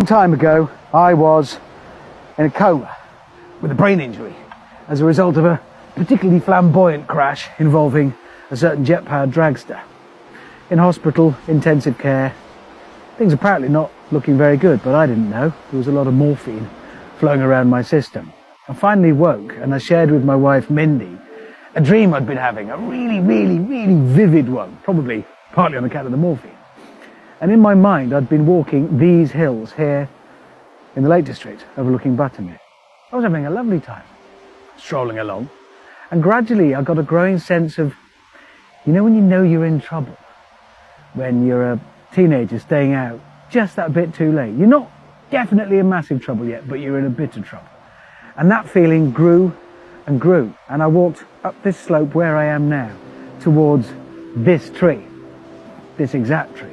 Long time ago, I was in a coma with a brain injury as a result of a particularly flamboyant crash involving a certain jet-powered dragster. In hospital, intensive care, things apparently not looking very good, but I didn't know. There was a lot of morphine flowing around my system. I finally woke and I shared with my wife Mindy a dream I'd been having, a really vivid one, probably partly on account of the morphine. And in my mind, I'd been walking these hills here in the Lake District overlooking Buttermere. I was having a lovely time, strolling along. And gradually I got a growing sense of, when you know you're in trouble, when you're a teenager staying out just that bit too late. You're not definitely in massive trouble yet, but you're in a bit of trouble. And that feeling grew and grew. And I walked up this slope where I am now towards this tree, this exact tree.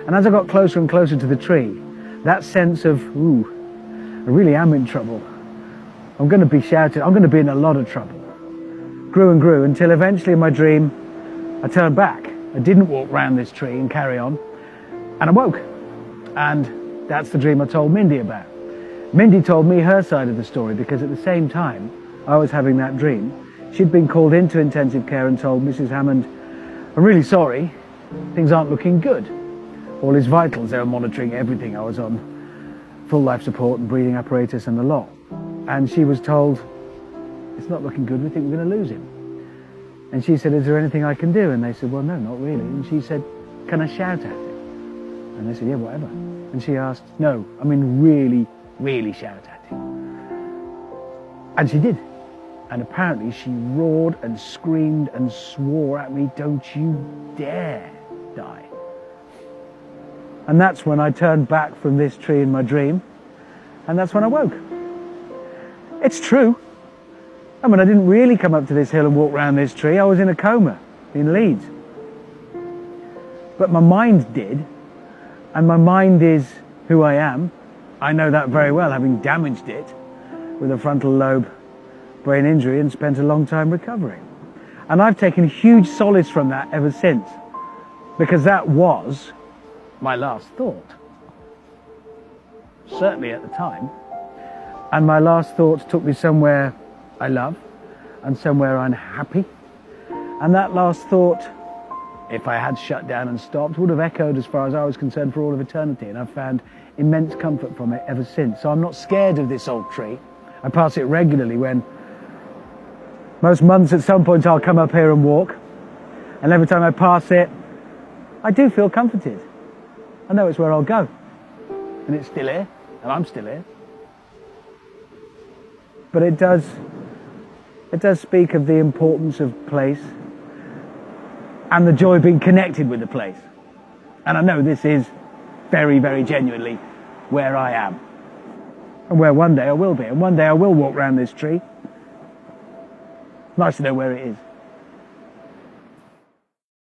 And as I got closer and closer to the tree, that sense of, I really am in trouble. I'm going to be shouted, I'm going to be in a lot of trouble. Grew and grew until eventually in my dream, I turned back. I didn't walk round this tree and carry on. And I woke. And that's the dream I told Mindy about. Mindy told me her side of the story because at the same time I was having that dream, she'd been called into intensive care and told, Mrs. Hammond, I'm really sorry, things aren't looking good. All his vitals, they were monitoring everything. I was on full life support and breathing apparatus and the lot. And she was told, it's not looking good, we think we're going to lose him. And she said, is there anything I can do? And they said, well, no, not really. And she said, can I shout at him? And they said, yeah, whatever. And she asked, no, I mean really shout at him. And she did. And apparently she roared and screamed and swore at me, don't you dare die. And that's when I turned back from this tree in my dream, and that's when I woke. It's true. I mean, I didn't really come up to this hill and walk around this tree. I was in a coma in Leeds. But my mind did, and my mind is who I am. I know that very well, having damaged it with a frontal lobe brain injury and spent a long time recovering. And I've taken huge solace from that ever since, because that was my last thought, certainly at the time. And my last thoughts took me somewhere I love and somewhere I'm happy. And that last thought, if I had shut down and stopped, would have echoed as far as I was concerned for all of eternity. And I've found immense comfort from it ever since. So I'm not scared of this old tree. I pass it regularly when most months at some point I'll come up here and walk. And every time I pass it, I do feel comforted. I know it's where I'll go. And it's still here, and I'm still here. But it does speak of the importance of place and the joy of being connected with the place. And I know this is very genuinely where I am. And where one day I will be. And one day I will walk around this tree. Nice to know where it is.